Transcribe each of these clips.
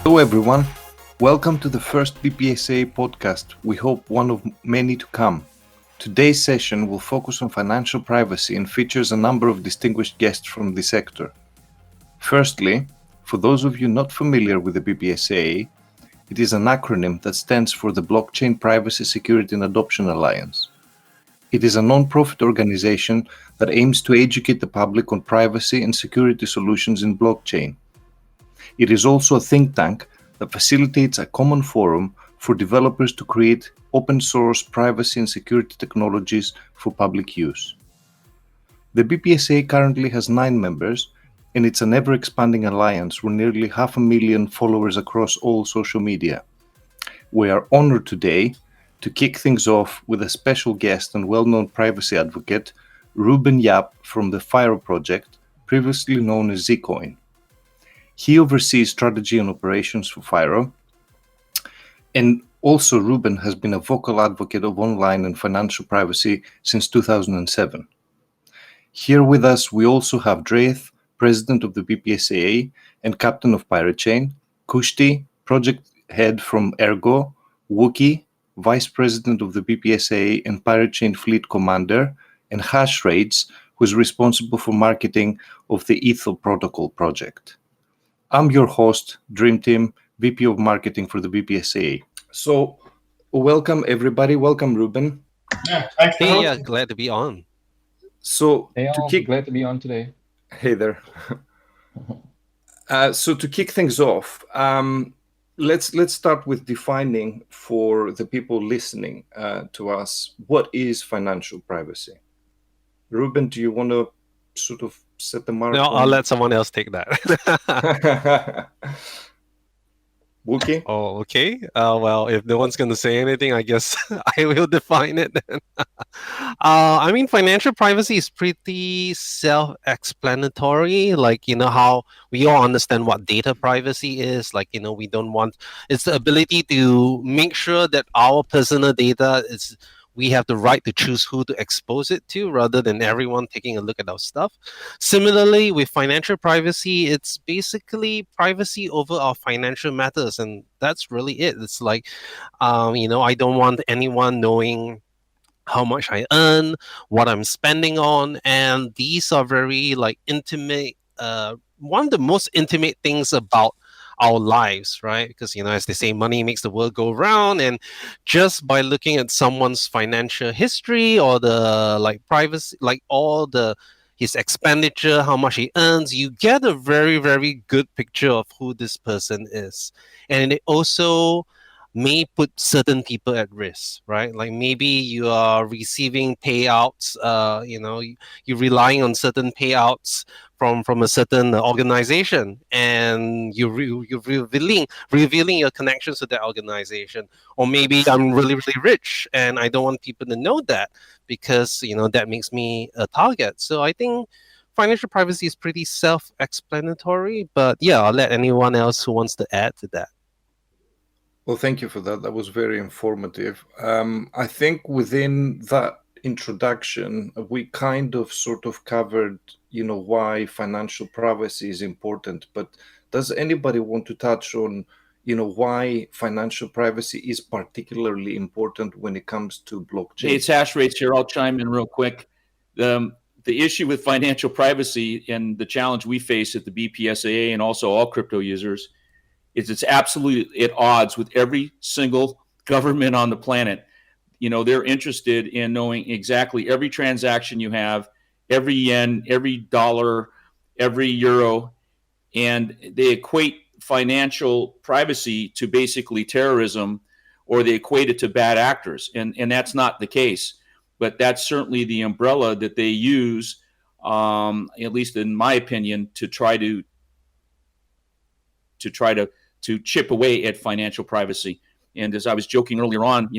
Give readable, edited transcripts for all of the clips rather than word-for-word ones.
Hello everyone, welcome to the first BPSAA podcast. We hope one of many to come. Today's session will focus on financial privacy and features a number of distinguished guests from the sector. Firstly, for those of you not familiar with the BPSAA, it is an acronym that stands for the Blockchain Privacy Security and Adoption Alliance. It is a non-profit organization that aims to educate the public on privacy and security solutions in blockchain. It is also a think tank that facilitates a common forum for developers to create open-source privacy and security technologies for public use. The BPSAA currently has 9 members, and it's an ever-expanding alliance with nearly 500,000 followers across all social media. We are honored today to kick things off with a special guest and well-known privacy advocate, Reuben Yap from the Firo project, previously known as Zcoin. He oversees strategy and operations for Firo, and also Reuben has been a vocal advocate of online and financial privacy since 2007. Here with us, we also have Dreith, president of the BPSAA and captain of Pirate Chain, KUSHTI, project head from ERGO, WOOKIE, vice president of the BPSAA and Pirate Chain fleet commander, and HASHRATEZ, who is responsible for marketing of the ETHO protocol project. I'm your host, dreamTim, VP of Marketing for the BPSAA. So, welcome everybody. Welcome, Reuben. Yeah, thanks for Hey, hosting. glad to be on. So, Hey all, glad to be on today. Hey there. So to kick things off, let's start with defining for the people listening to us, what is financial privacy? Reuben, do you want to sort of set the mark? No, I'll let someone else take that. WOOKIE? Oh, okay. Well, if no one's going to say anything, I guess I will define it then. I mean, financial privacy is pretty self-explanatory. Like, how we all understand what data privacy is. Like, we don't want, it's the ability to make sure that our personal data is, we have the right to choose who to expose it to rather than everyone taking a look at our stuff. Similarly, with financial privacy, it's basically privacy over our financial matters. And that's really it. It's like, I don't want anyone knowing how much I earn, what I'm spending on. And these are very intimate, one of the most intimate things about our lives, right? Because, as they say, money makes the world go round. And just by looking at someone's financial history or the privacy, his expenditure, how much he earns, you get a very, very good picture of who this person is. And it also may put certain people at risk, right? Like maybe you are receiving payouts, you're relying on certain payouts from a certain organization, and you're revealing your connections to that organization. Or maybe I'm really, really rich and I don't want people to know that because, that makes me a target. So I think financial privacy is pretty self-explanatory, but yeah, I'll let anyone else who wants to add to that. Well, thank you for that. That was very informative. I think within that introduction, we kind of sort of covered, why financial privacy is important. But does anybody want to touch on, why financial privacy is particularly important when it comes to blockchain? Hey, it's HASHRATEZ here. I'll chime in real quick. The issue with financial privacy and the challenge we face at the BPSAA and also all crypto users is it's absolutely at odds with every single government on the planet. They're interested in knowing exactly every transaction you have, every yen, every dollar, every euro, and they equate financial privacy to basically terrorism, or they equate it to bad actors. And that's not the case, but that's certainly the umbrella that they use, at least in my opinion, to try to chip away at financial privacy. And as I was joking earlier on,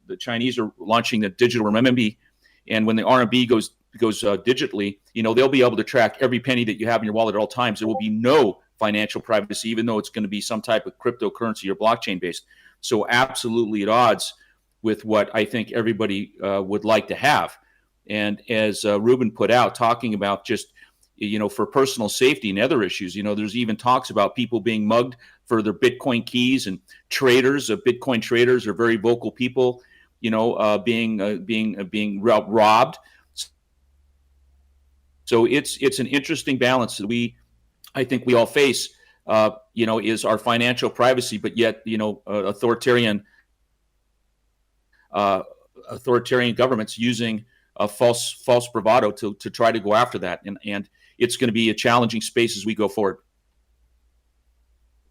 the Chinese are launching the digital renminbi, and when the RMB goes digitally, they'll be able to track every penny that you have in your wallet at all times. There will be no financial privacy, even though it's going to be some type of cryptocurrency or blockchain based. So absolutely at odds with what I think everybody would like to have. And as Reuben put out, talking about just for personal safety and other issues. There's even talks about people being mugged for their Bitcoin keys, and Bitcoin traders are very vocal people, being robbed. So it's an interesting balance that I think we all face, is our financial privacy, but yet, authoritarian governments using a false bravado to try to go after that. And it's going to be a challenging space as we go forward.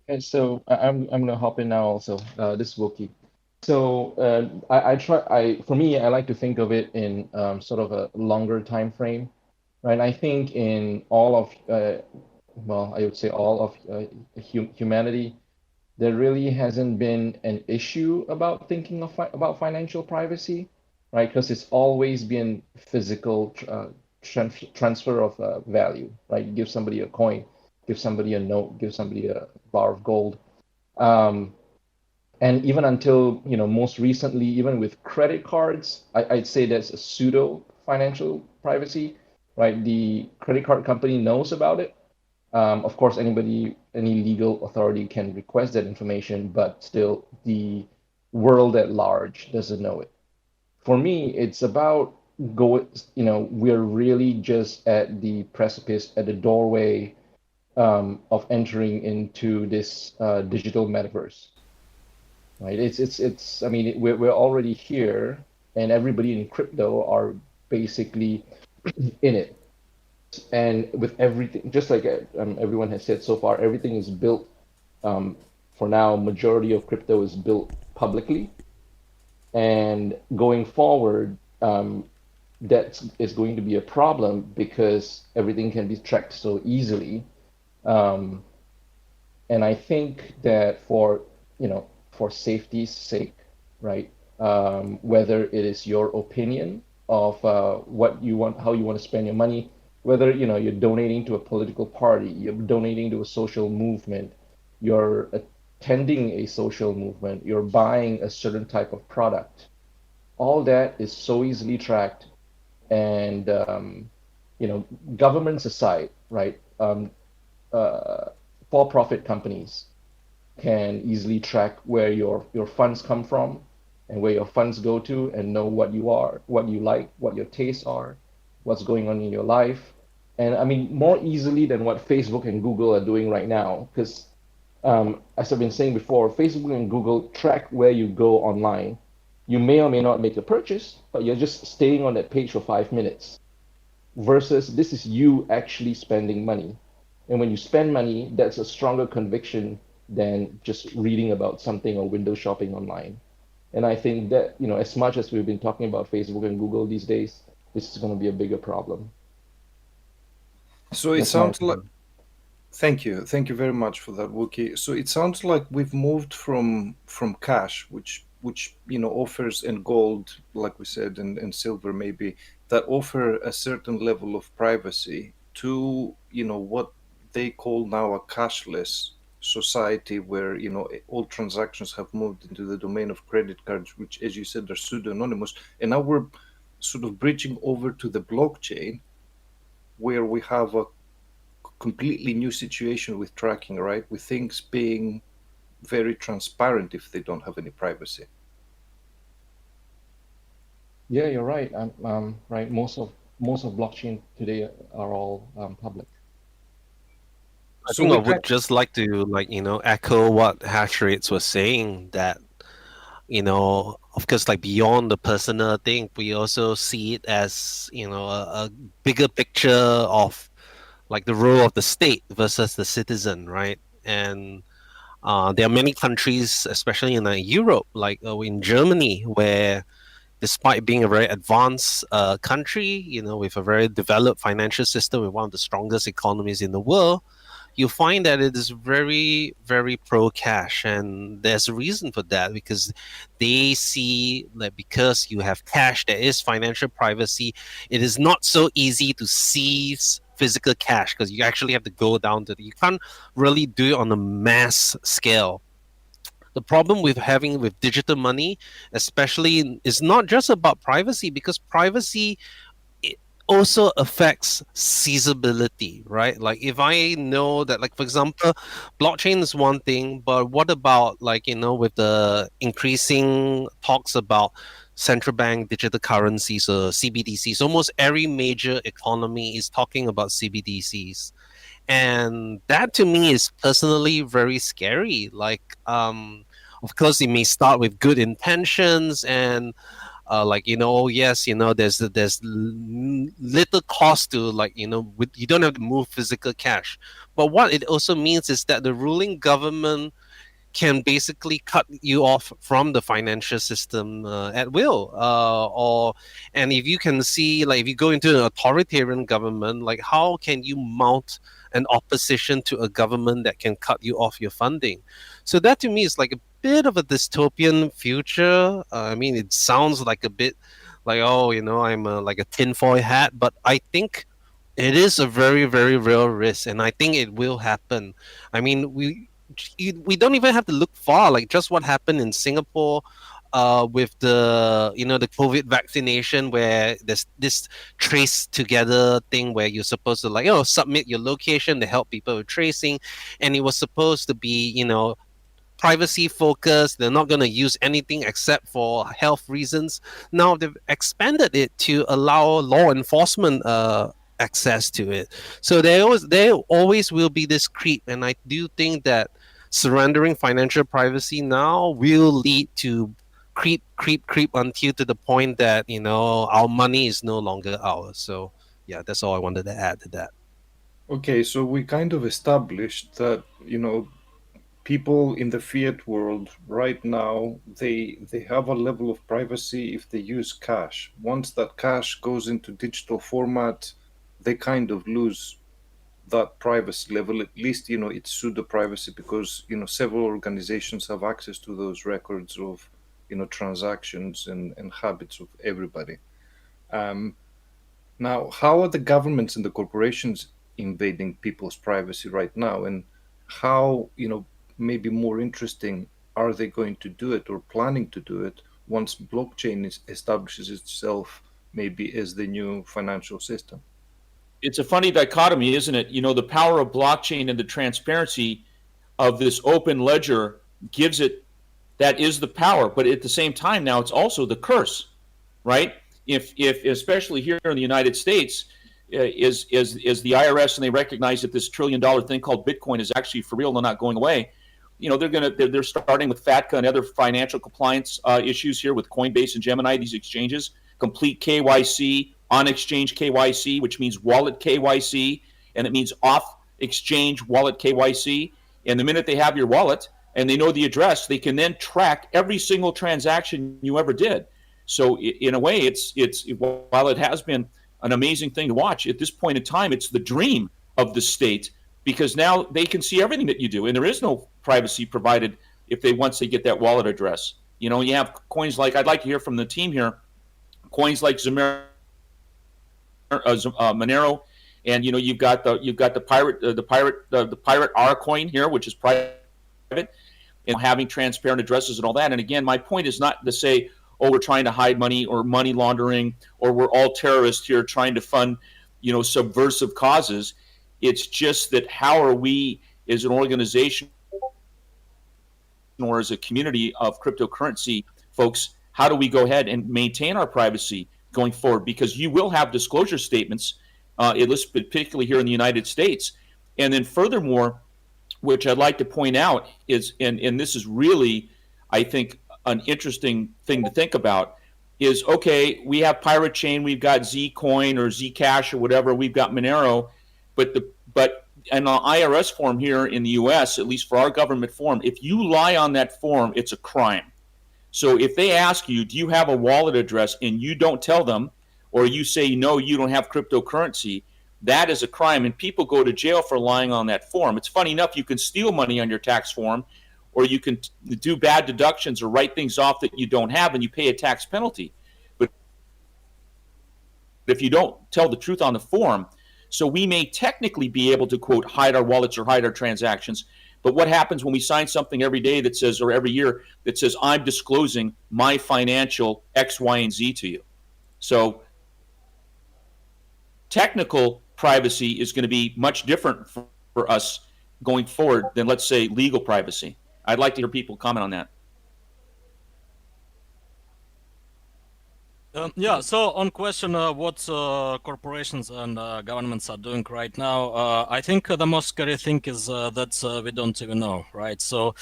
And so I'm going to hop in now also. This is WOOKIE. So for me, I like to think of it in sort of a longer time frame, right? I think in all of, I would say all of humanity, there really hasn't been an issue about thinking about financial privacy, right? Because it's always been physical transfer of value, right? You give somebody a coin, give somebody a note, give somebody a bar of gold. And even until, most recently, even with credit cards, I'd say that's a pseudo financial privacy, right? The credit card company knows about it. Of course, any legal authority can request that information, but still the world at large doesn't know it. For me, it's about we're really just at the precipice, at the doorway of entering into this digital metaverse, right? We're already here, and everybody in crypto are basically in it. And with everything, just like everyone has said so far, everything is built, for now, majority of crypto is built publicly. And going forward, that is going to be a problem because everything can be tracked so easily. And I think that for safety's sake, right, whether it is your opinion of what you want, how you want to spend your money, whether you're donating to a political party, you're donating to a social movement, you're attending a social movement, you're buying a certain type of product, all that is so easily tracked. And governments aside, right, for-profit companies can easily track where your funds come from and where your funds go to, and know what you are, what you like, what your tastes are, what's going on in your life. And more easily than what Facebook and Google are doing right now, because as I've been saying before, Facebook and Google track where you go online. You may or may not make a purchase, but you're just staying on that page for 5 minutes, versus this is you actually spending money. And when you spend money, that's a stronger conviction than just reading about something or window shopping online. And I think that, as much as we've been talking about Facebook and Google these days, this is going to be a bigger problem. So it sounds like, thank you very much for that, WOOKIE. So it sounds like we've moved from cash, which offers, and gold, like we said, and silver maybe, that offer a certain level of privacy, to what they call now a cashless society, where all transactions have moved into the domain of credit cards, which, as you said, are pseudo-anonymous. And now we're sort of bridging over to the blockchain, where we have a completely new situation with tracking, right? With things being very transparent if they don't have any privacy. Yeah, you're right. Right. Most of blockchain today are all public. I would just like to echo what HashRates was saying, that of course, beyond the personal thing, we also see it as a bigger picture of the role of the state versus the citizen, right? And there are many countries, especially in Europe, in Germany, where despite being a very advanced country, with a very developed financial system, with one of the strongest economies in the world, you find that it is very, very pro-cash. And there's a reason for that, because they see that because you have cash, there is financial privacy. It is not so easy to seize physical cash, because you actually have to go down to you can't really do it on a mass scale. The problem with digital money, especially, is not just about privacy, because privacy, also affects seizability, right? Like if I know that, like for example, blockchain is one thing, but what about like, with the increasing talks about central bank digital currencies or CBDCs, almost every major economy is talking about CBDCs. And that to me is personally very scary. Like, of course, it may start with good intentions and like oh yes, there's little cost to, like you don't have to move physical cash, but what it also means is that the ruling government can basically cut you off from the financial system at will, or and if you can see, like if you go into an authoritarian government, like how can you mount an opposition to a government that can cut you off your funding? So that to me is like a bit of a dystopian future. I mean, it sounds like a bit like, oh, I'm like a tinfoil hat, but I think it is a very, very real risk, and I think it will happen. I mean, we don't even have to look far. Like just what happened in Singapore, with the the COVID vaccination, where there's this trace together thing where you're supposed to, like, submit your location to help people with tracing, and it was supposed to be privacy focused. They're not going to use anything except for health reasons. Now they've expanded it to allow law enforcement access to it. So there always will be this creep, and I do think that surrendering financial privacy now will lead to creep until to the point that our money is no longer ours. So yeah, that's all I wanted to add to that. Okay, so we kind of established that, people in the fiat world right now, they have a level of privacy if they use cash. Once that cash goes into digital format, they kind of lose that privacy level. At least, it's pseudo privacy because, several organizations have access to those records of, transactions and habits of everybody. Um, Now, how are the governments and the corporations invading people's privacy right now? And how, maybe more interesting, are they going to do it or planning to do it once blockchain establishes itself maybe as the new financial system? It's a funny dichotomy, isn't it? The power of blockchain and the transparency of this open ledger gives it, that is the power, but at the same time now it's also the curse, right? If especially here in the United States, is the IRS, and they recognize that this $1 trillion thing called Bitcoin is actually for real and not going away. They're starting with FATCA and other financial compliance issues here with Coinbase and Gemini, these exchanges, complete KYC, on exchange KYC, which means wallet KYC, and it means off exchange wallet KYC. And the minute they have your wallet and they know the address, they can then track every single transaction you ever did. So in a way, it's while it has been an amazing thing to watch, at this point in time, it's the dream of the state, because now they can see everything that you do, and there is no privacy provided once they get that wallet address. You have coins like, I'd like to hear from the team here, coins like Monero, and you've got the pirate R coin here, which is private, and having transparent addresses and all that. And again, my point is not to say, oh, we're trying to hide money or money laundering, or we're all terrorists here trying to fund, subversive causes. It's just that how are we as an organization or as a community of cryptocurrency folks, how do we go ahead and maintain our privacy going forward? Because you will have disclosure statements, at least particularly here in the United States. And then furthermore, which I'd like to point out is, and this is really, I think, an interesting thing to think about, is, okay, we have Pirate Chain, we've got Zcoin or Zcash or whatever, we've got Monero, but in the IRS form here in the US, at least for our government form, if you lie on that form, it's a crime. So if they ask you, do you have a wallet address, and you don't tell them, or you say, no, you don't have cryptocurrency, that is a crime, and people go to jail for lying on that form. It's funny enough, you can steal money on your tax form, or you can do bad deductions or write things off that you don't have, and you pay a tax penalty. But if you don't tell the truth on the form, so we may technically be able to, quote, hide our wallets or hide our transactions, but what happens when we sign something every day that says, or every year, that says, I'm disclosing my financial X, Y, and Z to you? So technical privacy is going to be much different for us going forward than, let's say, legal privacy. I'd like to hear people comment on that. Yeah, so on question what corporations and governments are doing right now, I think the most scary thing is that we don't even know, right? So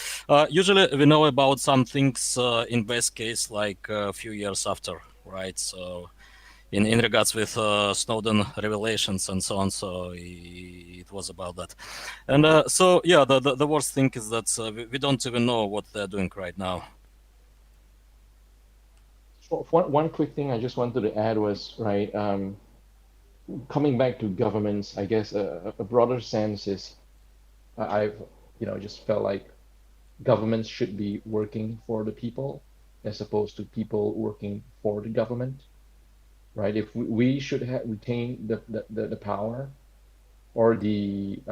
usually we know about some things in best case like a few years after, right? So in regards with Snowden revelations and so on, so it was about that. And so yeah, the worst thing is that we don't even know what they're doing right now. One quick thing I just wanted to add was, right, coming back to governments, I guess a broader sense is I've, just felt like governments should be working for the people as opposed to people working for the government, right? If we should retain the power or the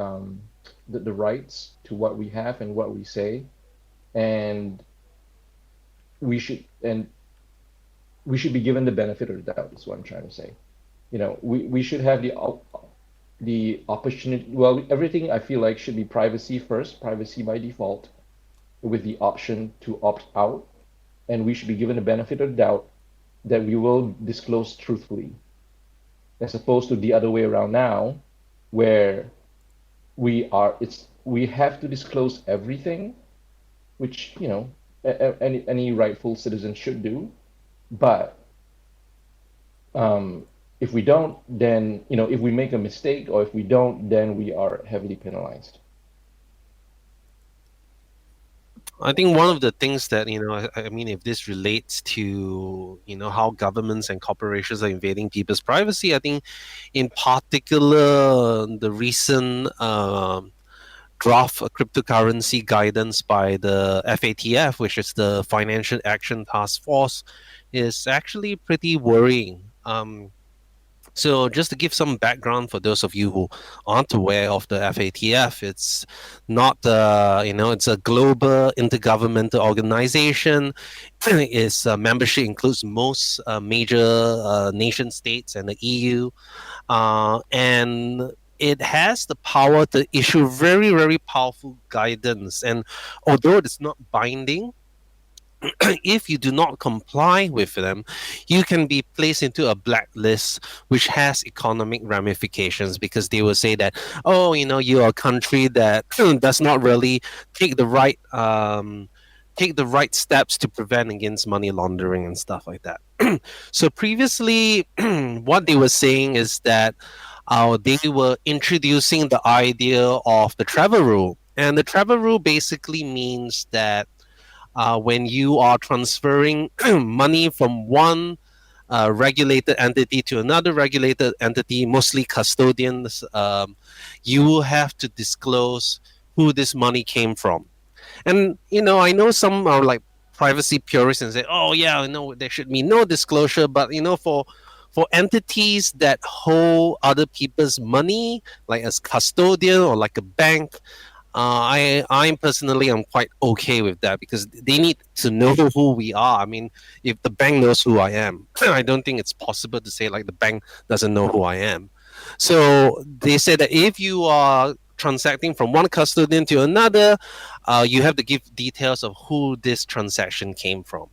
rights to what we have and what we say, and we should be given the benefit of the doubt, is what I'm trying to say. We should have the opportunity. Well, everything I feel like should be privacy first, privacy by default, with the option to opt out. And we should be given the benefit of the doubt that we will disclose truthfully, as opposed to the other way around now, where we have to disclose everything, which, any rightful citizen should do. But if we don't, then, if we make a mistake, or if we don't, then we are heavily penalized. I think one of the things that, I mean, if this relates to, how governments and corporations are invading people's privacy, I think in particular, the recent draft cryptocurrency guidance by the FATF, which is the Financial Action Task Force, is actually pretty worrying. So just to give some background for those of you who aren't aware of the FATF, it's not, it's a global intergovernmental organization. Its membership includes most major nation states and the EU. And it has the power to issue very, very powerful guidance. And although it's not binding, if you do not comply with them, you can be placed into a blacklist, which has economic ramifications, because they will say that, you're a country that does not really take the right steps to prevent against money laundering and stuff like that. So previously, what they were saying is that they were introducing the idea of the travel rule. And the travel rule basically means that when you are transferring money from one regulated entity to another regulated entity, mostly custodians, you have to disclose who this money came from. And, I know some are like privacy purists and say, oh, yeah, there should be no disclosure. But, for entities that hold other people's money, like as custodian or like a bank, I'm quite okay with that, because they need to know who we are. I mean, if the bank knows who I am, I don't think it's possible to say like the bank doesn't know who I am. So they said that if you are transacting from one custodian to another, you have to give details of who this transaction came from.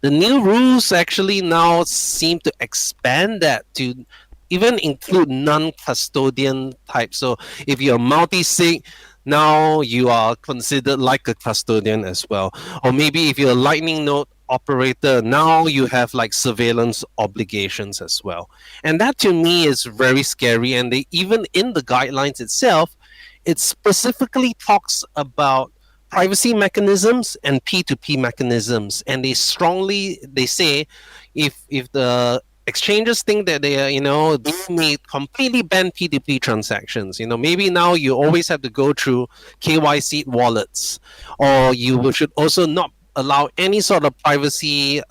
The new rules actually now seem to expand that to even include non-custodian type. So if you're multi-sig, now you are considered like a custodian as well. Or maybe if you're a Lightning node operator, now you have like surveillance obligations as well. And that to me is very scary. And they, even in the guidelines itself, it specifically talks about privacy mechanisms and P2P mechanisms. And they say if the exchanges think that they are, they may completely ban P2P transactions. Maybe now you always have to go through KYC wallets, or you should also not allow any sort of privacy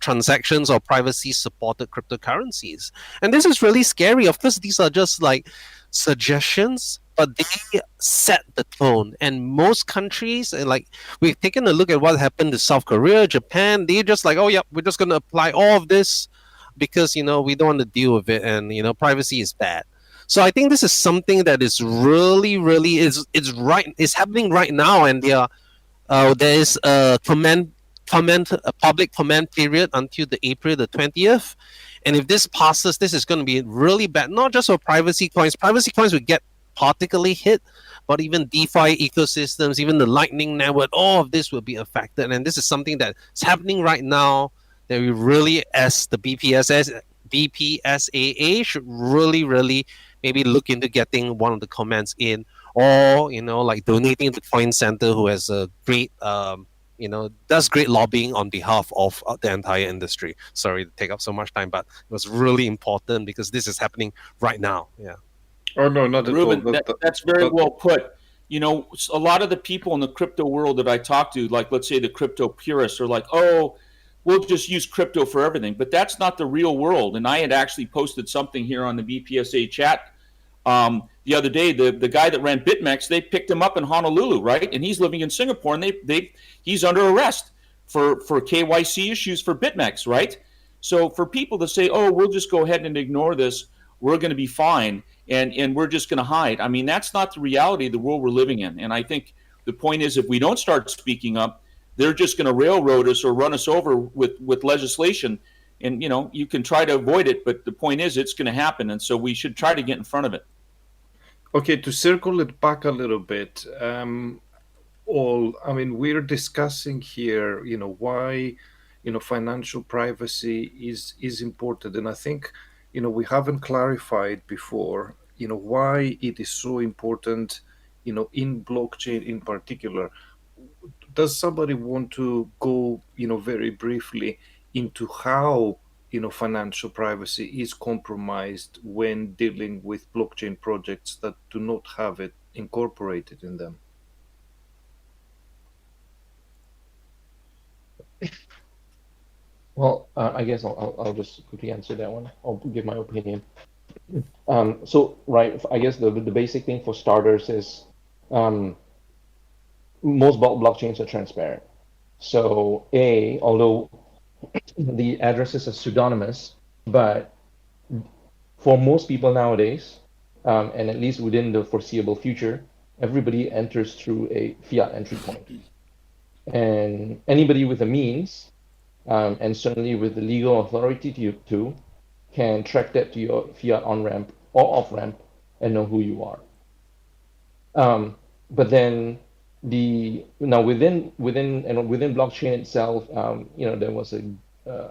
transactions or privacy supported cryptocurrencies. And this is really scary. Of course, these are just like suggestions, but they set the tone. And most countries, like we've taken a look at what happened to South Korea, Japan, they're just like, oh yeah, we're just going to apply all of this because we don't want to deal with it, and privacy is bad. So I think this is something that is really is happening right now, and there is a public comment period until the April the 20th. And if this passes, this is going to be really bad, not just for privacy coins. Privacy coins will get particularly hit, but even DeFi ecosystems, even the Lightning Network, all of this will be affected. And this is something that is happening right now that we really, as the BPSAA, should really maybe look into getting one of the comments in, or like donating to Coin Center, who has a great does great lobbying on behalf of the entire industry. Sorry to take up so much time, but it was really important because this is happening right now. Yeah. Oh no, not at Reuben, all. that's very well put. A lot of the people in the crypto world that I talk to, like let's say the crypto purists, are like, oh, we'll just use crypto for everything. But that's not the real world. And I had actually posted something here on the BPSA chat the other day. The guy that ran BitMEX, they picked him up in Honolulu, right? And he's living in Singapore, and he's under arrest for KYC issues for BitMEX, right? So for people to say, oh, we'll just go ahead and ignore this, we're going to be fine, and we're just going to hide. I mean, that's not the reality of the world we're living in. And I think the point is, if we don't start speaking up, they're just going to railroad us or run us over with legislation. And, you can try to avoid it, but the point is it's going to happen. And so we should try to get in front of it. Okay, to circle it back a little bit, we're discussing here, why, financial privacy is important. And I think, we haven't clarified before, why it is so important, in blockchain in particular. Does somebody want to go, very briefly into how, financial privacy is compromised when dealing with blockchain projects that do not have it incorporated in them? Well, I guess I'll just quickly answer that one. I'll give my opinion. So right, I guess the basic thing for starters is most blockchains are transparent. So although the addresses are pseudonymous, but for most people nowadays, and at least within the foreseeable future, everybody enters through a fiat entry point. And anybody with the means, and certainly with the legal authority to can track that to your fiat on-ramp or off-ramp and know who you are. But then within blockchain itself, there was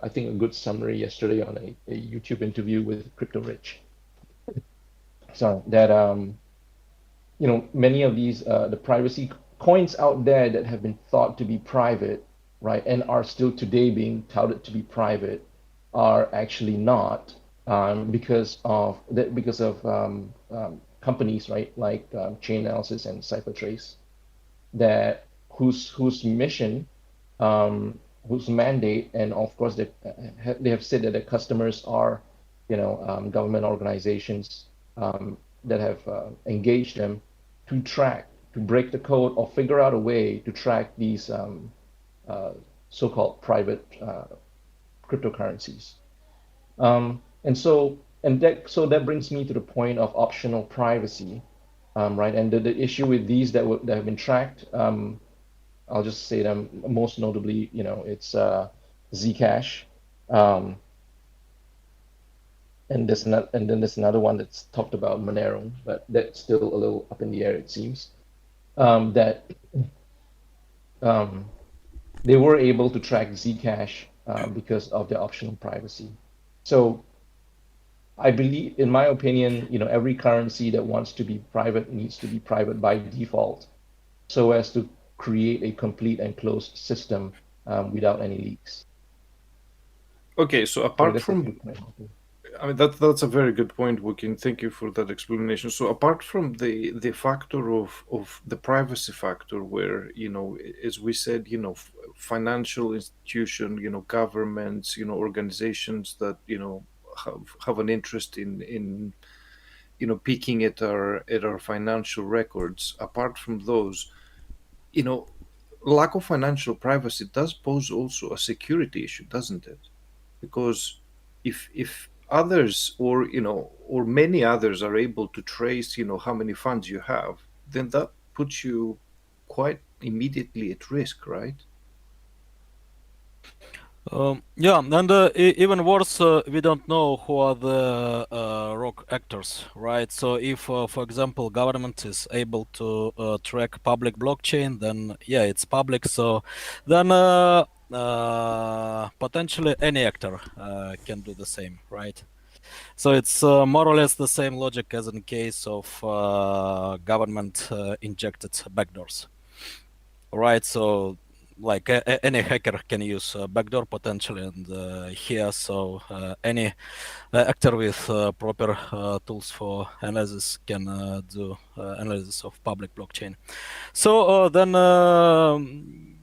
I think a good summary yesterday on a YouTube interview with Crypto Rich. So that many of these the privacy coins out there that have been thought to be private, right, and are still today being touted to be private, are actually not, because of companies, right, like Chainalysis and CipherTrace, that whose mission, whose mandate, and of course they have said that their customers are, government organizations that have engaged them to track, to break the code or figure out a way to track these so-called private cryptocurrencies. So that brings me to the point of optional privacy, right? And the issue with these that have been tracked, I'll just say them most notably. It's Zcash, and then there's another one that's talked about, Monero, but that's still a little up in the air, it seems. That they were able to track Zcash because of their optional privacy. So I believe, in my opinion, every currency that wants to be private needs to be private by default, so as to create a complete and closed system without any leaks. Okay, so apart from, that's a very good point, WOOKIE. Thank you for that explanation. So apart from the factor of the privacy factor, where, as we said, financial institution, governments, organizations that, have an interest in peeking at our financial records. Apart from those, lack of financial privacy does pose also a security issue, doesn't it? Because if others or or many others are able to trace how many funds you have, then that puts you quite immediately at risk, right? Yeah, and even worse, we don't know who are the rogue actors, right? So if, for example, government is able to track public blockchain, then yeah, it's public. So then potentially any actor can do the same, right? So it's more or less the same logic as in case of government injected backdoors, right? So like any hacker can use backdoor potentially, and here, so any actor with proper tools for analysis can do analysis of public blockchain. So then,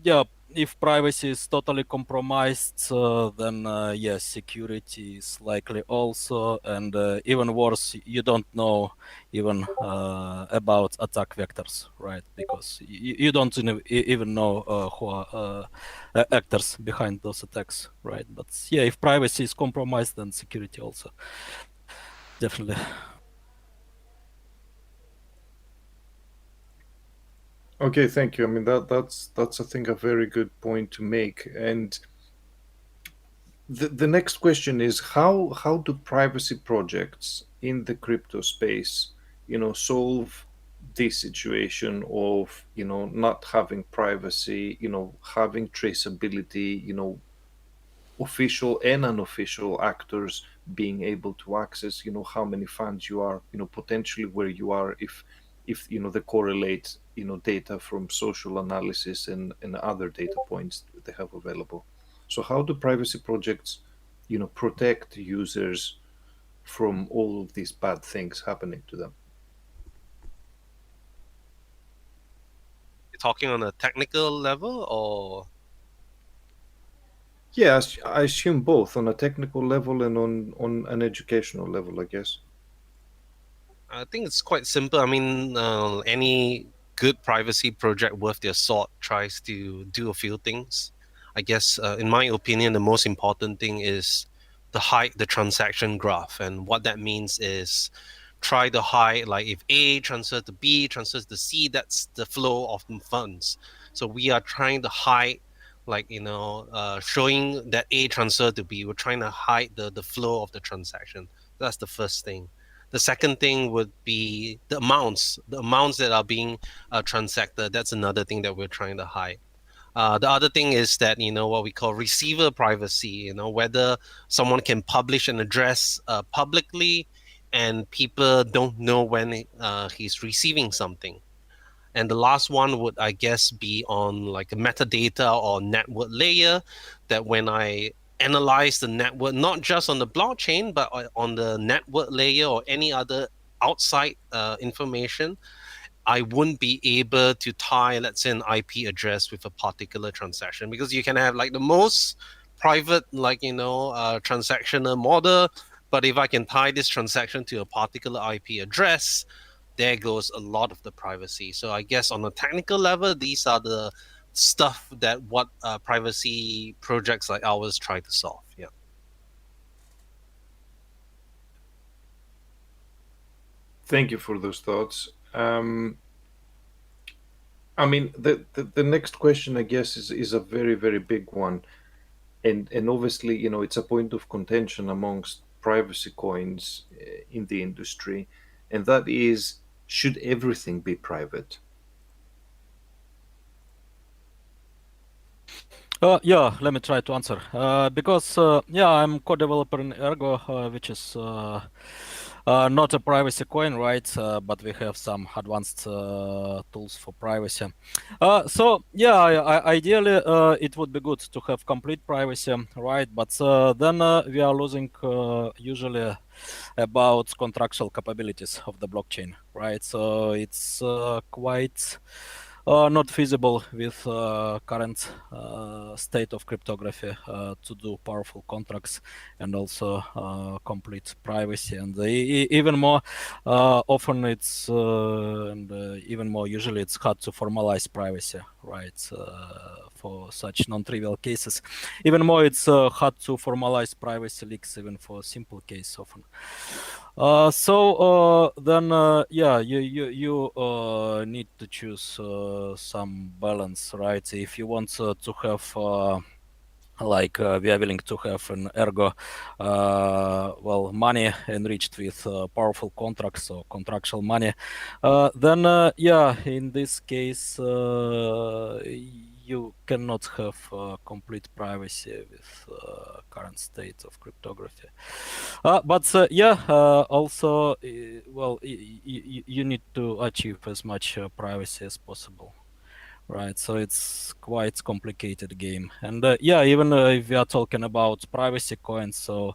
yeah, if privacy is totally compromised, then yes, security is likely also, and even worse, you don't know even about attack vectors, right? Because you don't even know who are actors behind those attacks, right? But yeah, if privacy is compromised, then security also, definitely. Okay, thank you. I mean, that's I think a very good point to make. And the next question is how do privacy projects in the crypto space, solve this situation of, not having privacy, having traceability, official and unofficial actors being able to access, how many funds you are, potentially where you are, if they correlate, data from social analysis and other data points they have available. So how do privacy projects, protect users from all of these bad things happening to them? You're talking on a technical level, or Yeah, I assume both on a technical level and on an educational level, I guess. I think it's quite simple. I mean, any good privacy project worth their salt tries to do a few things. I guess, in my opinion, the most important thing is to hide the transaction graph. And what that means is try to hide, like if A transfers to B, transfers to C, that's the flow of funds. So we are trying to hide, like, showing that A transfer to B. We're trying to hide the flow of the transaction. That's the first thing. The second thing would be the amounts that are being transacted. That's another thing that we're trying to hide. The other thing is that, what we call receiver privacy, whether someone can publish an address publicly and people don't know when he's receiving something. And the last one would, I guess, be on like a metadata or network layer, that when I analyze the network, not just on the blockchain, but on the network layer or any other outside information, I wouldn't be able to tie, let's say, an IP address with a particular transaction, because you can have like the most private, like, transactional model. But if I can tie this transaction to a particular IP address, there goes a lot of the privacy. So I guess on a technical level, these are the stuff that what privacy projects like ours try to solve. Yeah. Thank you for those thoughts. I mean, the next question, I guess, is a very, very big one. And obviously, it's a point of contention amongst privacy coins in the industry. And that is, should everything be private? Yeah, let me try to answer. Because yeah, I'm co-developer in ERGO, which is not a privacy coin, right? But we have some advanced tools for privacy. So yeah, ideally it would be good to have complete privacy, right? But then we are losing usually about contractual capabilities of the blockchain, right? So it's quite not feasible with current state of cryptography to do powerful contracts and also complete privacy. And even more often it's and even more usually it's hard to formalize privacy, right? for such non-trivial cases. Even more, it's hard to formalize privacy leaks even for simple case often. Then you need to choose some balance, right? If you want to have we are willing to have an ERGO, money enriched with powerful contracts or contractual money, then in this case, you cannot have complete privacy with current state of cryptography. Also, you need to achieve as much privacy as possible. Right, so it's quite complicated game, and even if we are talking about privacy coins, so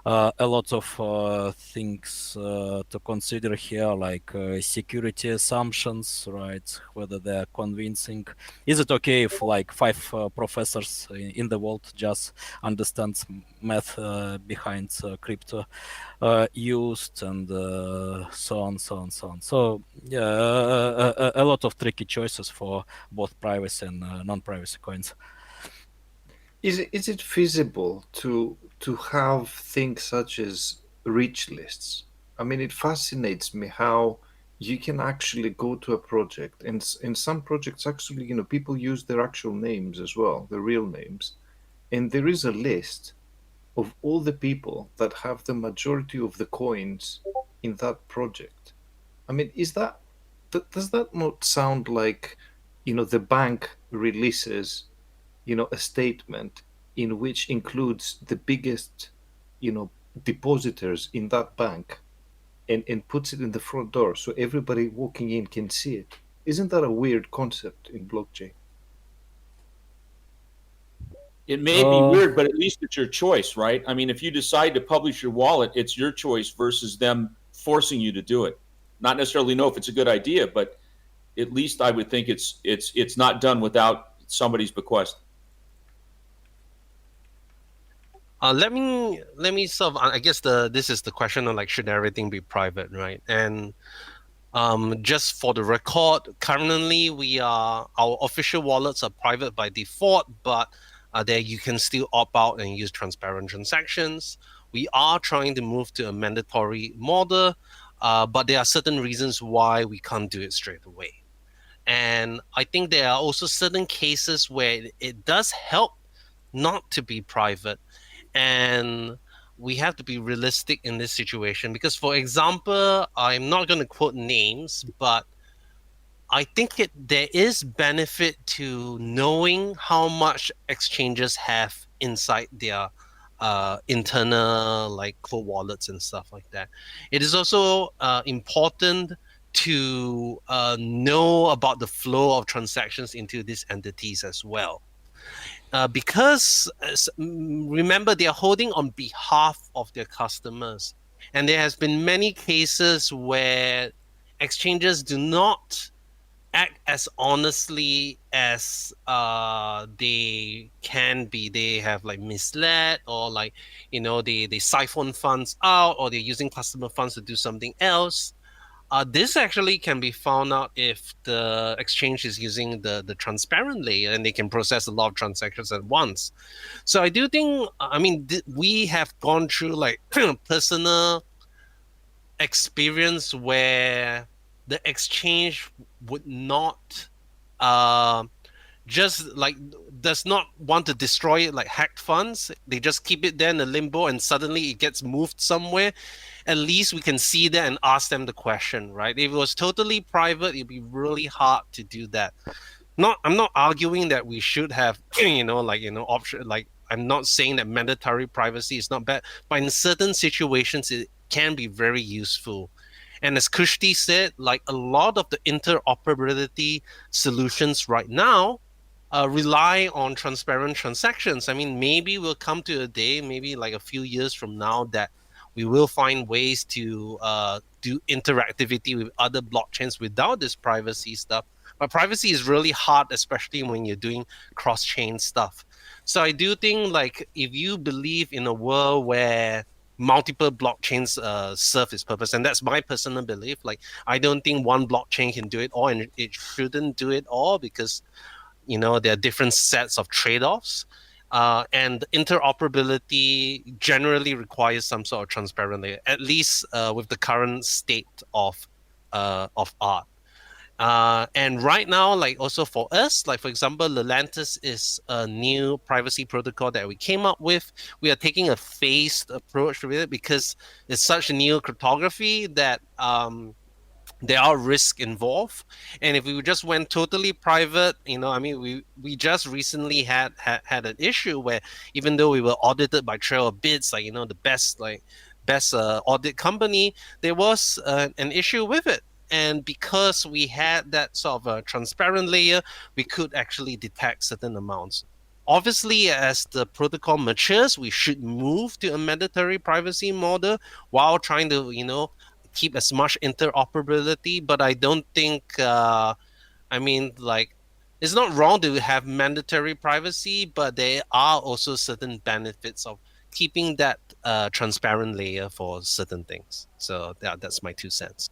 a lot of things to consider here, like security assumptions, right? Whether they're convincing. Is it okay if like 5 professors in the world just understands math behind crypto used, and so on. So a lot of tricky choices for both privacy and non-privacy coins. Is it feasible to have things such as reach lists? I mean, it fascinates me how you can actually go to a project, and in some projects, actually, people use their actual names as well, their real names, and there is a list of all the people that have the majority of the coins in that project. I mean, does that not sound like, the bank releases, a statement in which includes the biggest, depositors in that bank, and puts it in the front door so everybody walking in can see it? Isn't that a weird concept in blockchain? It may be weird, but at least it's your choice, right? I mean, if you decide to publish your wallet, it's your choice versus them forcing you to do it. Not necessarily know if it's a good idea, but at least I would think it's not done without somebody's bequest. Let me sort of, I guess this is the question of like, should everything be private, right? And just for the record, currently our official wallets are private by default, but there you can still opt out and use transparent transactions. We are trying to move to a mandatory model, but there are certain reasons why we can't do it straight away. And I think there are also certain cases where it does help not to be private. And we have to be realistic in this situation because, for example, I'm not going to quote names, but I think there is benefit to knowing how much exchanges have inside their internal like cold wallets and stuff like that. It is also important to know about the flow of transactions into these entities as well. Because remember, they are holding on behalf of their customers. And there has been many cases where exchanges do not act as honestly as they can be. They have like misled, or like, they siphon funds out, or they're using customer funds to do something else. This actually can be found out if the exchange is using the transparent layer, and they can process a lot of transactions at once. So I do think, we have gone through like personal experience where the exchange would not just like does not want to destroy it like hacked funds. They just keep it there in a limbo, and suddenly it gets moved somewhere. At least we can see that and ask them the question, right? If it was totally private, it'd be really hard to do that. I'm not arguing that we should have, option. Like, I'm not saying that mandatory privacy is not bad, but in certain situations, it can be very useful. And as KUSHTI said, like a lot of the interoperability solutions right now rely on transparent transactions. I mean, maybe we'll come to a day, maybe like a few years from now, that we will find ways to do interactivity with other blockchains without this privacy stuff. But privacy is really hard, especially when you're doing cross-chain stuff. So I do think, like, if you believe in a world where multiple blockchains serve its purpose, and that's my personal belief, like, I don't think one blockchain can do it all, and it shouldn't do it all, because there are different sets of trade-offs. And interoperability generally requires some sort of transparent layer, at least with the current state of art. And right now, like also for us, like for example, Lelantis is a new privacy protocol that we came up with. We are taking a phased approach with it because it's such a new cryptography that there are risks involved. And if we just went totally private, we just recently had an issue where even though we were audited by Trail of Bits, the best audit company, there was an issue with it. And because we had that sort of a transparent layer, we could actually detect certain amounts. Obviously, as the protocol matures, we should move to a mandatory privacy model while trying to, keep as much interoperability. But I don't think, it's not wrong to have mandatory privacy, but there are also certain benefits of keeping that transparent layer for certain things. So that's my 2 cents.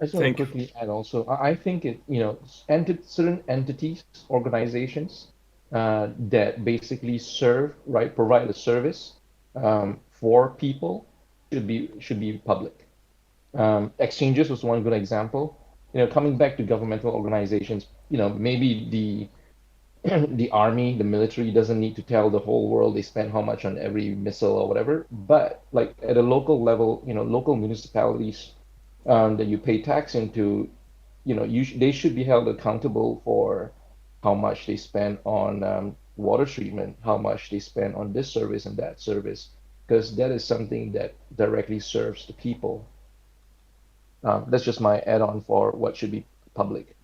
I just want to quickly add also, I think certain entities, organizations that basically provide a service for people should be public. Exchanges was one good example. Coming back to governmental organizations, maybe the army, the military doesn't need to tell the whole world they spend how much on every missile or whatever. But like at a local level, local municipalities that you pay tax into, they should be held accountable for how much they spend on water treatment, how much they spend on this service and that service, because that is something that directly serves the people. That's just my add-on for what should be public.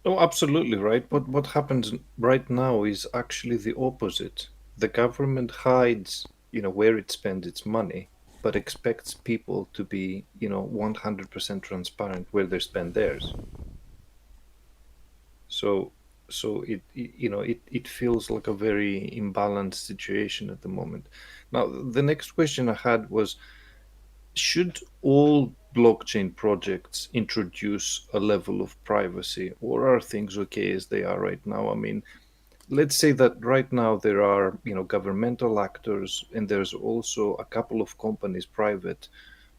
Oh, absolutely right. But what happens right now is actually the opposite. The government hides, where it spends its money, but expects people to be, 100% transparent where they spend theirs. So it feels like a very imbalanced situation at the moment. Now, the next question I had was, should all blockchain projects introduce a level of privacy, or are things okay as they are right now? I mean, let's say that right now there are, governmental actors, and there's also a couple of companies, private,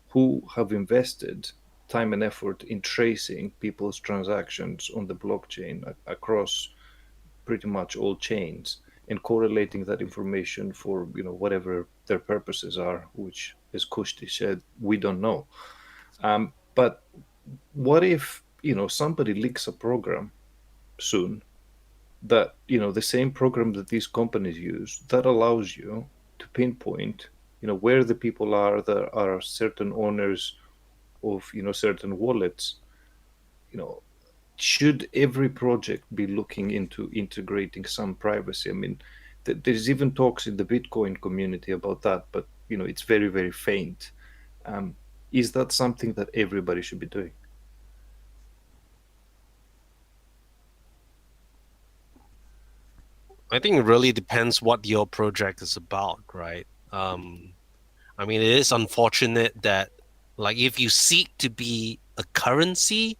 who have invested time and effort in tracing people's transactions on the blockchain across pretty much all chains and correlating that information for whatever their purposes are, which, as KUSHTI said, we don't know. But what if somebody leaks a program soon that the same program that these companies use that allows you to pinpoint where the people are that are certain owners of certain wallets? Should every project be looking into integrating some privacy? I mean, there's even talks in the Bitcoin community about that, but it's very, very faint. Is that something that everybody should be doing? I think it really depends what your project is about, right? It is unfortunate that, like, if you seek to be a currency,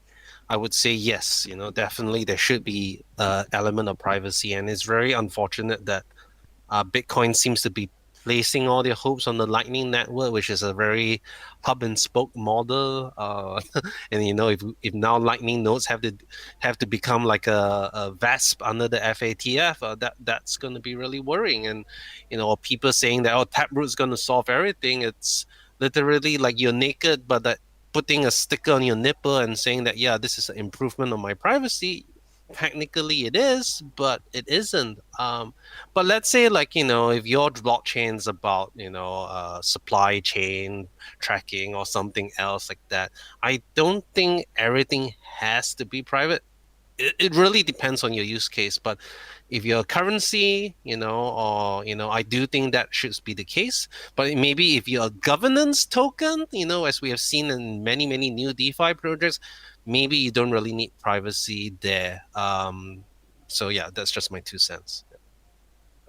I would say yes, definitely there should be an element of privacy. And it's very unfortunate that Bitcoin seems to be placing all their hopes on the Lightning Network, which is a very hub and spoke model. And if now Lightning nodes have to become like a VASP under the FATF, that's going to be really worrying. And people saying that Taproot is going to solve everything. It's literally like you're naked, but that putting a sticker on your nipple and saying that this is an improvement on my privacy. Technically it is, but it isn't. But let's say, like, if your blockchain is about supply chain tracking or something else like that, I don't think everything has to be private. It really depends on your use case. But if you're a currency, I do think that should be the case. But maybe if you're a governance token, as we have seen in many, many new DeFi projects, maybe you don't really need privacy there. So that's just my 2 cents.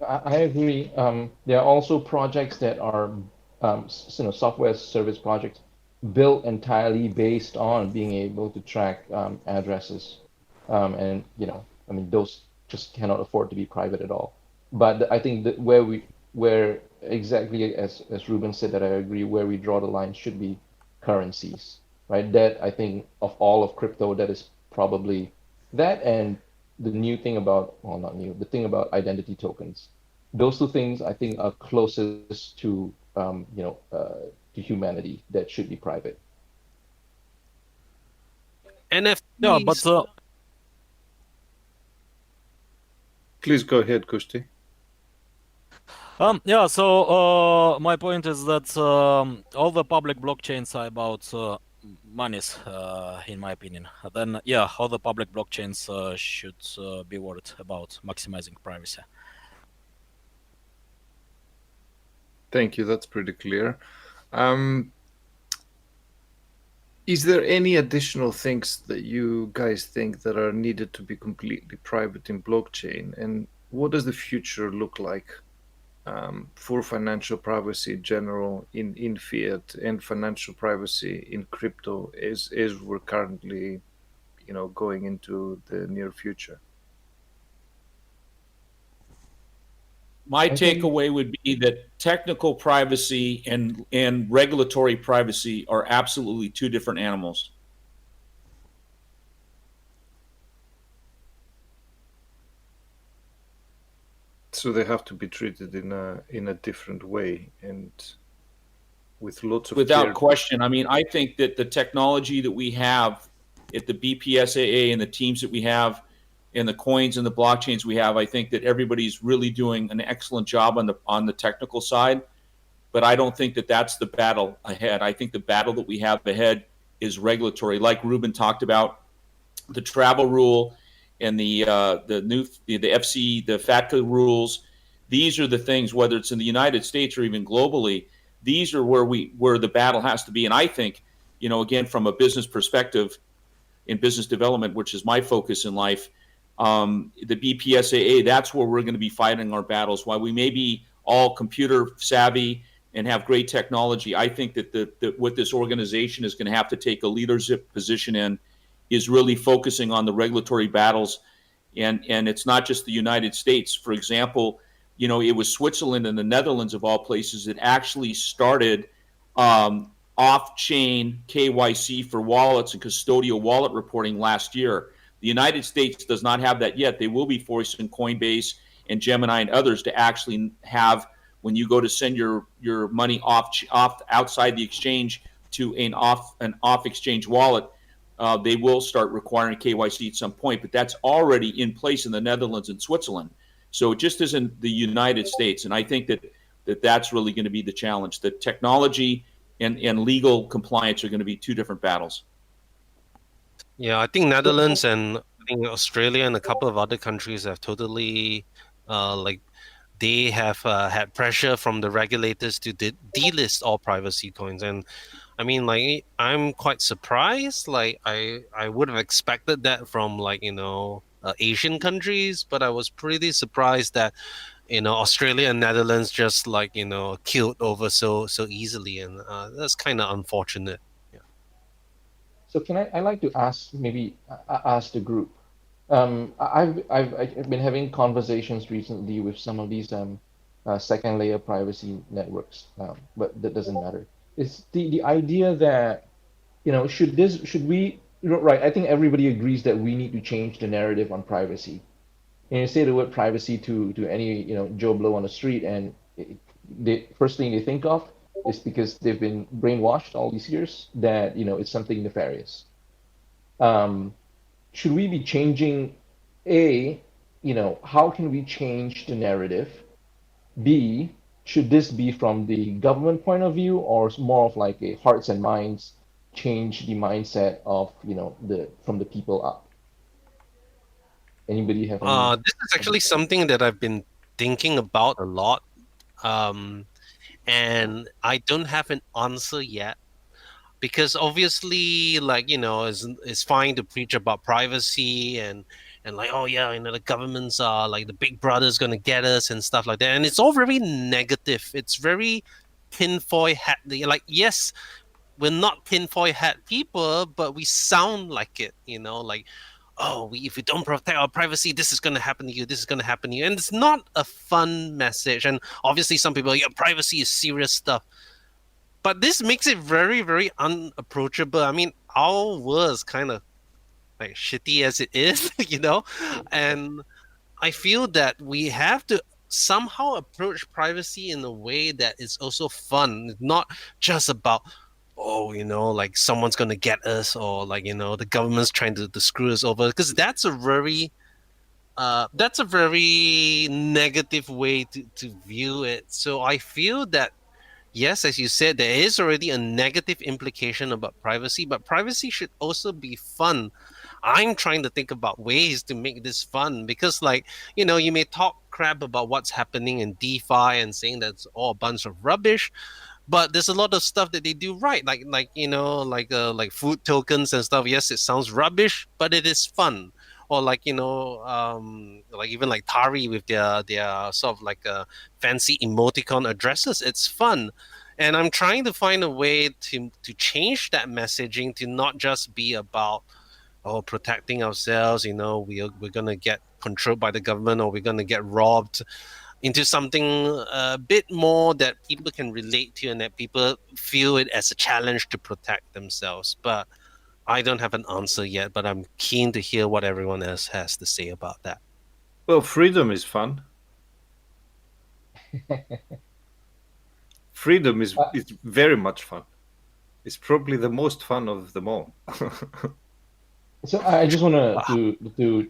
I agree. There are also projects that are, software service projects built entirely based on being able to track addresses, and I mean, those just cannot afford to be private at all. But I think that where exactly as Ruben said, that I agree, where we draw the line should be currencies, right? That I think of all of crypto, that is probably that, and the new thing about, well, not new, the thing about identity tokens. Those two things I think are closest to to humanity, that should be private. Yeah, but NFTs. Please go ahead, Kushti. yeah, so my point is that all the public blockchains are about monies, in my opinion. Then, yeah, all the public blockchains should be worried about maximizing privacy. Thank you. That's pretty clear. Is there any additional things that you guys think that are needed to be completely private in blockchain? And what does the future look like for financial privacy in general in fiat and financial privacy in crypto as we're currently, going into the near future? My I think- takeaway would be that technical privacy and regulatory privacy are absolutely two different animals. So they have to be treated in a different way and with lots of Without care. question. I mean, I think that the technology that we have at the BPSAA and the teams that we have and the coins and the blockchains we have, I think that everybody's really doing an excellent job on the technical side. But I don't think that that's the battle ahead. I think the battle that we have ahead is regulatory, like Reuben talked about, the travel rule and the FC, the FATCA rules. These are the things, whether it's in the United States or even globally, these are where the battle has to be. And I think, again, from a business perspective, in business development, which is my focus in life, the BPSAA, that's where we're going to be fighting our battles. While we may be all computer savvy and have great technology, I think that what this organization is going to have to take a leadership position in is really focusing on the regulatory battles. And it's not just the United States. For example, it was Switzerland and the Netherlands, of all places, that actually started off-chain KYC for wallets and custodial wallet reporting last year. The United States does not have that yet. They will be forcing Coinbase and Gemini and others to actually have, when you go to send your money off outside the exchange to an off-exchange wallet, they will start requiring KYC at some point. But that's already in place in the Netherlands and Switzerland. So it just isn't the United States. And I think that's really going to be the challenge. The technology and legal compliance are going to be two different battles. Yeah, I think Netherlands and I think Australia and a couple of other countries have totally, they have had pressure from the regulators to delist all privacy coins. And I mean, I'm quite surprised. I would have expected that from Asian countries, but I was pretty surprised that Australia and Netherlands just killed over so easily, and that's kind of unfortunate. So I like to ask the group. I've been having conversations recently with some of these second layer privacy networks, but that doesn't matter. It's the idea that should we, right? I think everybody agrees that we need to change the narrative on privacy. And you say the word privacy to any Joe Blow on the street, and the first thing they think of is, because they've been brainwashed all these years, that it's something nefarious. Should we be changing? How can we change the narrative? B, should this be from the government point of view, or more of like a hearts and minds, change the mindset of from the people up? Anybody have any? This is actually something that I've been thinking about a lot, and I don't have an answer yet, because obviously, it's fine to preach about privacy and the governments are like the big brother's gonna get us and stuff like that, and it's all very negative. It's very tinfoil hat. Yes, we're not tinfoil hat people, but we sound like it, like, oh, if we don't protect our privacy, this is going to happen to you, this is going to happen to you. And it's not a fun message. And obviously some people, yeah, privacy is serious stuff. But this makes it very, very unapproachable. I mean, our world is kind of like shitty as it is, and I feel that we have to somehow approach privacy in a way that is also fun, not just about, oh, like someone's going to get us, or like, the government's trying to screw us over, because that's a very negative way to view it. So I feel that, yes, as you said, there is already a negative implication about privacy, but privacy should also be fun. I'm trying to think about ways to make this fun, because, like, you may talk crap about what's happening in DeFi and saying that's all a bunch of rubbish, but there's a lot of stuff that they do right, like food tokens and stuff. Yes, it sounds rubbish, but it is fun. Or like, like even like Tari with their sort of like fancy emoticon addresses. It's fun. And I'm trying to find a way to change that messaging to not just be about, oh, protecting ourselves, we're going to get controlled by the government, or we're going to get robbed, into something a bit more that people can relate to, and that people feel it as a challenge to protect themselves. But I don't have an answer yet, but I'm keen to hear what everyone else has to say about that. Well, freedom is fun. Freedom is very much fun. It's probably the most fun of them all. So I just want to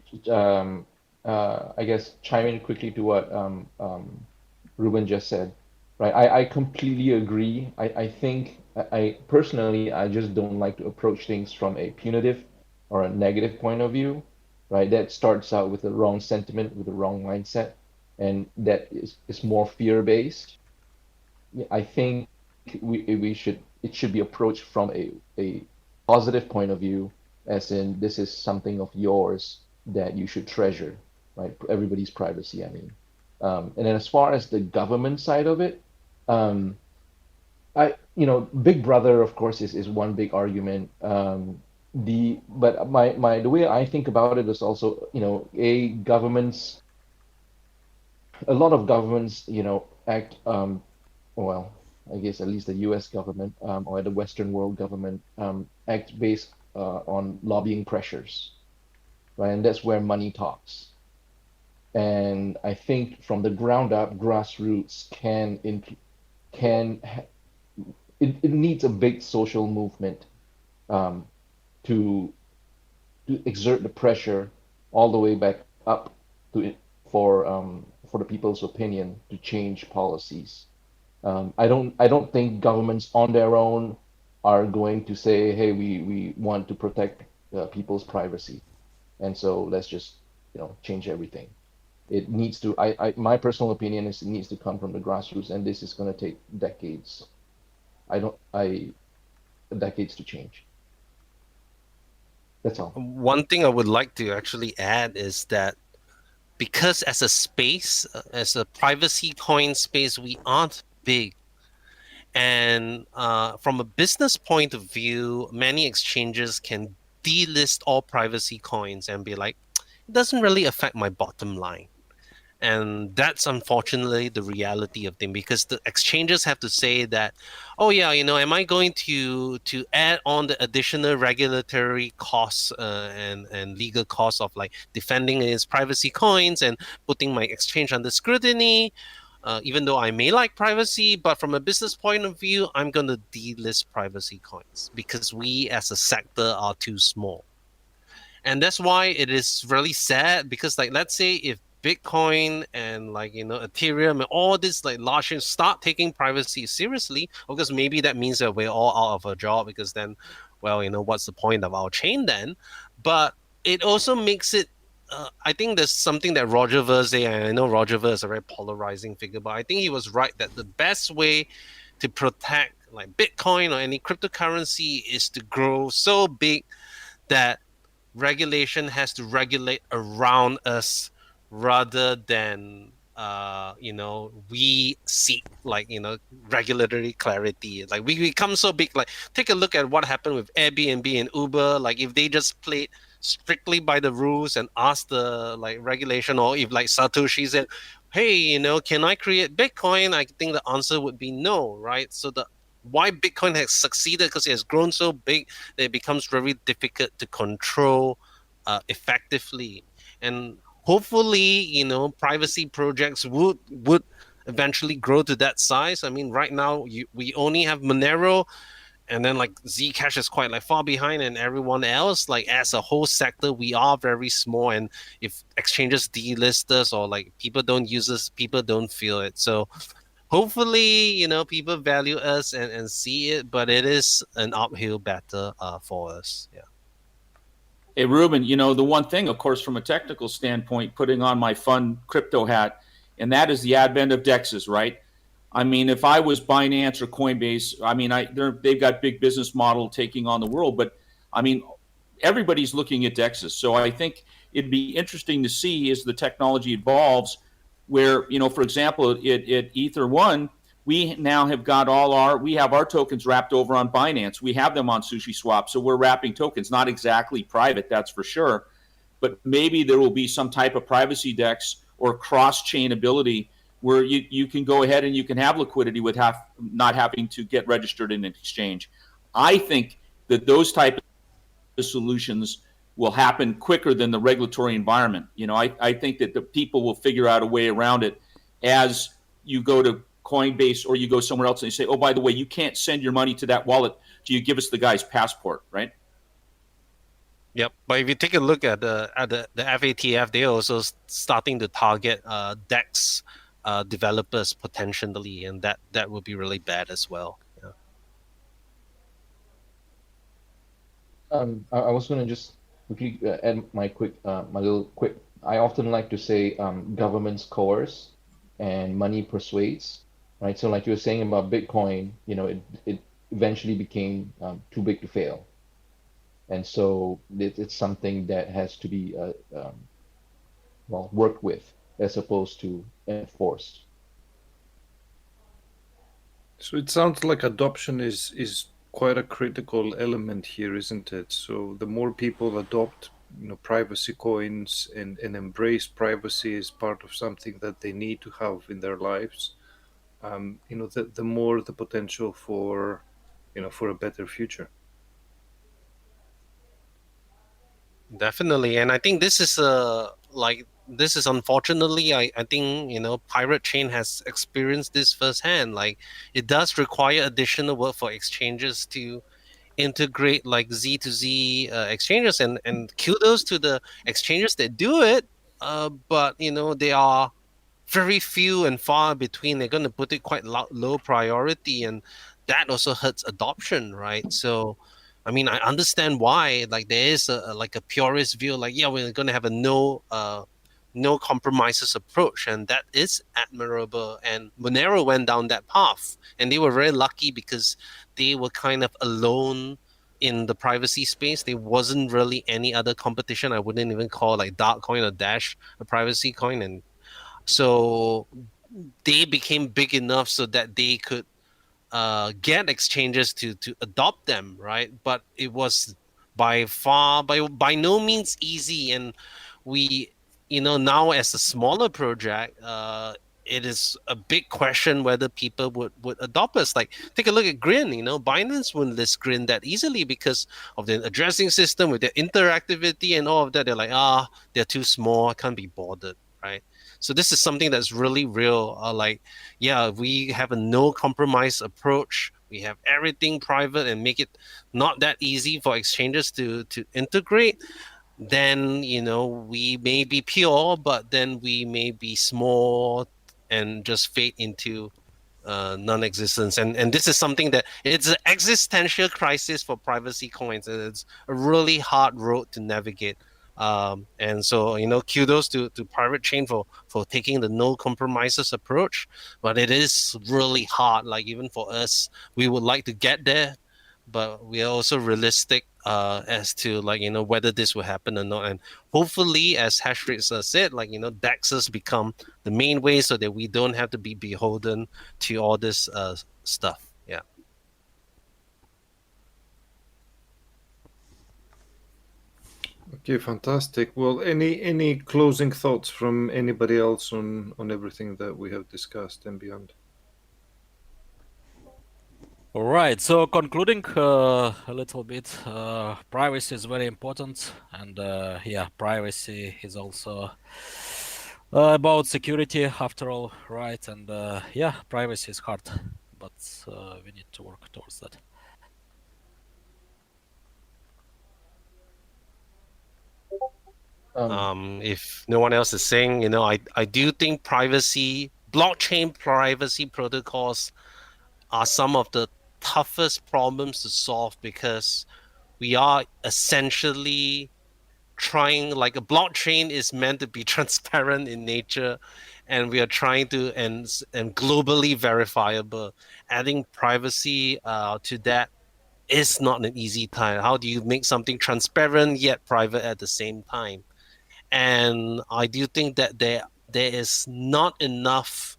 I guess chime in quickly to what Reuben just said, right? I completely agree. I think I personally I just don't like to approach things from a punitive or a negative point of view, right? That starts out with the wrong sentiment, with the wrong mindset, and that is more fear-based. I think it should be approached from a positive point of view, as in this is something of yours that you should treasure, right? Everybody's privacy, I mean. And then as far as the government side of it, Big Brother, of course, is one big argument. But the way I think about it is also, a lot of governments, act, well, I guess at least the U.S. government, or the Western world government, act based on lobbying pressures, right? And that's where money talks. And I think from the ground up, grassroots it needs a big social movement to exert the pressure all the way back up for the people's opinion to change policies. I don't think governments on their own are going to say, hey, we want to protect people's privacy, and so let's just change everything. It needs to. My personal opinion is it needs to come from the grassroots, and this is going to take decades. Decades to change. That's all. One thing I would like to actually add is that because as a space, as a privacy coin space, we aren't big. And from a business point of view, many exchanges can delist all privacy coins and be like, it doesn't really affect my bottom line. And that's unfortunately the reality of things, because the exchanges have to say that, oh yeah, am I going to add on the additional regulatory costs and legal costs of like defending against privacy coins and putting my exchange under scrutiny, even though I may like privacy, but from a business point of view, I'm going to delist privacy coins because we as a sector are too small. And that's why it is really sad, because like, let's say if Bitcoin and Ethereum and all this like large things start taking privacy seriously, because maybe that means that we're all out of a job, because then, well, what's the point of our chain then? But it also makes it, I think there's something that Roger Ver said, and I know Roger Ver is a very polarizing figure, but I think he was right that the best way to protect like Bitcoin or any cryptocurrency is to grow so big that regulation has to regulate around us rather than we seek like regulatory clarity. Like we become so big. Like take a look at what happened with Airbnb and Uber. Like if they just played strictly by the rules and asked the like regulation, or if like Satoshi said, hey, can I create Bitcoin? I think the answer would be no, right? So the why Bitcoin has succeeded, because it has grown so big that it becomes very difficult to control effectively. And hopefully, privacy projects would eventually grow to that size. I mean, right now we only have Monero, and then like Zcash is quite like far behind, and everyone else, like as a whole sector, we are very small. And if exchanges delist us or like people don't use us, people don't feel it. So hopefully, people value us and see it, but it is an uphill battle for us. Yeah. Hey, Reuben, the one thing, of course, from a technical standpoint, putting on my fun crypto hat, and that is the advent of DEXs, right? I mean, if I was Binance or Coinbase, I mean, they've got big business model taking on the world, but I mean, everybody's looking at DEXs. So I think it'd be interesting to see as the technology evolves where, for example, at Ether 1, we now have got we have our tokens wrapped over on Binance. We have them on SushiSwap. So we're wrapping tokens, not exactly private, that's for sure. But maybe there will be some type of privacy DEX or cross-chain ability where you can go ahead and you can have liquidity with not having to get registered in an exchange. I think that those type of solutions will happen quicker than the regulatory environment. I think that the people will figure out a way around it as you go to Coinbase or you go somewhere else and they say, oh, by the way, you can't send your money to that wallet. Do you give us the guy's passport, right? Yep, but if you take a look at the FATF, they're also starting to target DEX developers potentially, and that would be really bad as well. Yeah. I was going to just quickly add my little quick. I often like to say governments coerce and money persuades, right? So like you were saying about Bitcoin, it eventually became too big to fail. And so it's something that has to be worked with as opposed to enforced. So it sounds like adoption is quite a critical element here, isn't it? So the more people adopt, privacy coins and embrace privacy as part of something that they need to have in their lives, the more the potential for a better future. Definitely, and I think this is unfortunately, I think Pirate Chain has experienced this firsthand. Like it does require additional work for exchanges to integrate like Z2Z exchanges, and kudos to the exchanges that do it. But they are very few and far between. They're going to put it quite low priority, and that also hurts adoption, right? So I mean, I understand why. Like there is a purist view, like we're going to have a no compromises approach, and that is admirable. And Monero went down that path, and they were very lucky because they were kind of alone in the privacy space. There wasn't really any other competition. I wouldn't even call like Darkcoin or Dash a privacy coin, and so they became big enough so that they could get exchanges to adopt them, right? But it was by no means easy, and we now as a smaller project, it is a big question whether people would adopt us. Like take a look at Grin. Binance wouldn't list Grin that easily because of the addressing system with their interactivity and all of that. They're like, they're too small, I can't be bothered, right? So this is something that's really real. We have a no compromise approach. We have everything private and make it not that easy for exchanges to integrate. Then, we may be pure, but then we may be small and just fade into non-existence. And this is something that it's an existential crisis for privacy coins. And it's a really hard road to navigate. And so, kudos to Pirate Chain for taking the no compromises approach, but it is really hard. Like even for us, we would like to get there, but we are also realistic as to whether this will happen or not. And hopefully, as HashRateZ said, DEXs become the main way so that we don't have to be beholden to all this stuff. Yeah. Okay, fantastic. Well, any closing thoughts from anybody else on everything that we have discussed and beyond? All right. So concluding a little bit, privacy is very important, and yeah, privacy is also about security after all, right? And yeah, privacy is hard, but we need to work towards that. If no one else is saying, I do think blockchain privacy protocols are some of the toughest problems to solve, because we are essentially trying, like, a blockchain is meant to be transparent in nature, and we are trying to and globally verifiable. Adding privacy to that is not an easy time. How do you make something transparent yet private at the same time? And I do think that there is not enough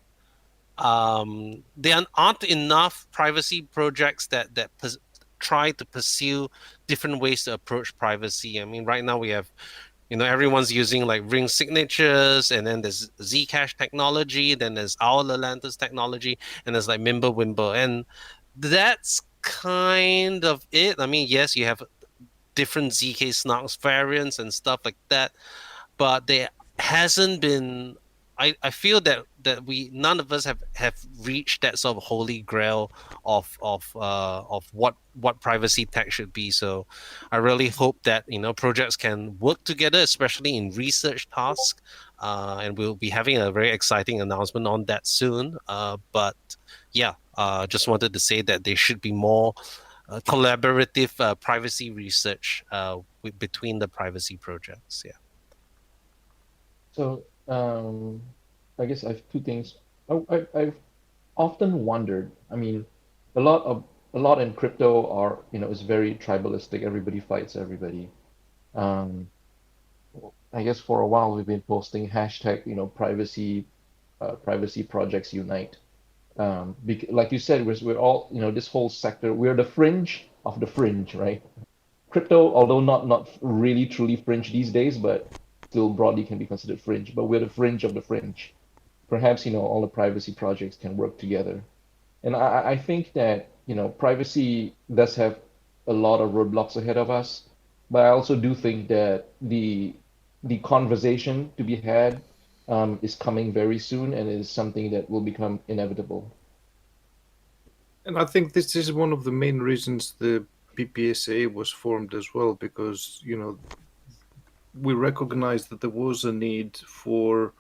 there aren't enough privacy projects that try to pursue different ways to approach privacy. I mean, right now we have, everyone's using like ring signatures, and then there's Zcash technology, then there's our Lelantus technology, and there's like Mimblewimble, and that's kind of it. I mean, yes, you have different ZK snarks variants and stuff like that, but there hasn't been. I feel that we, none of us have reached that sort of holy grail of what privacy tech should be. So I really hope that projects can work together, especially in research tasks, and we'll be having a very exciting announcement on that soon. But yeah, just wanted to say that there should be more collaborative privacy research between the privacy projects. Yeah. So I guess I have two things. I've often wondered. I mean, a lot in crypto are is very tribalistic. Everybody fights everybody. Um, I guess for a while we've been posting hashtag privacy projects unite. Like you said, we're all this whole sector. We're the fringe of the fringe, right? Crypto, although not really truly fringe these days, but still broadly can be considered fringe. But we're the fringe of the fringe. Perhaps all the privacy projects can work together. And I think that privacy does have a lot of roadblocks ahead of us, but I also do think that the conversation to be had is coming very soon, and is something that will become inevitable. And I think this is one of the main reasons the BPSAA was formed as well, because we recognized that there was a need for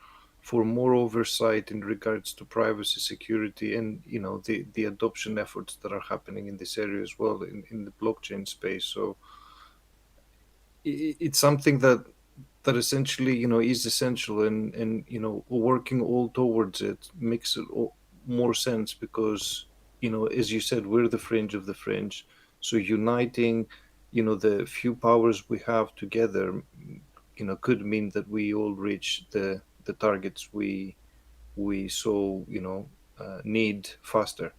more oversight in regards to privacy, security, and the adoption efforts that are happening in this area as well in the blockchain space. So it's something that essentially is essential, and working all towards it makes it more sense, because as you said, we're the fringe of the fringe. So uniting the few powers we have together could mean that we all reach the targets we so need faster.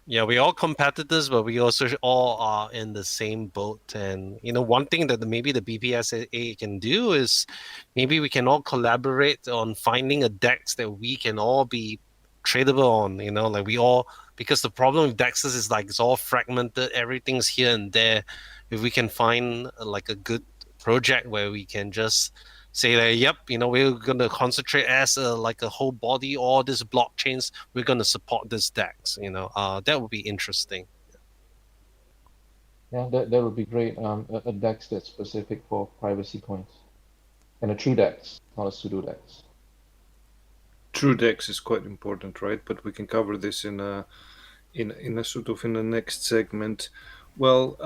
Yeah, we're all competitors, but we also all are in the same boat. And one thing that maybe the BPSAA can do is maybe we can all collaborate on finding a DEX that we can all be tradable on. Like we all, because the problem with DEXs is like it's all fragmented, everything's here and there. If we can find like a good project where we can just say that, yep, we're going to concentrate as like a whole body, all these blockchains, we're going to support this DEX, that would be interesting. Yeah, that would be great. A DEX that's specific for privacy points, and a true DEX, not a pseudo DEX. True DEX is quite important, right? But we can cover this in a sort of in the next segment. Well,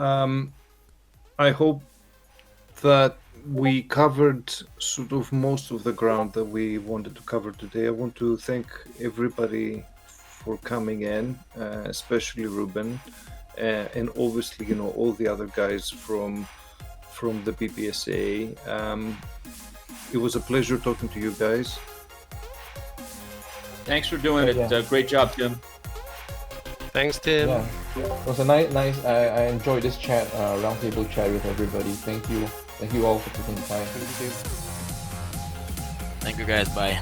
I hope that we covered sort of most of the ground that we wanted to cover today. I want to thank everybody for coming in, especially Reuben, and obviously, all the other guys from the BPSAA. It was a pleasure talking to you guys. Thanks for doing it. Yeah. Great job, Tim. Thanks, Tim. Yeah, it was a nice. I enjoyed this chat, roundtable chat with everybody. Thank you all for taking the time. Thank you guys. Bye.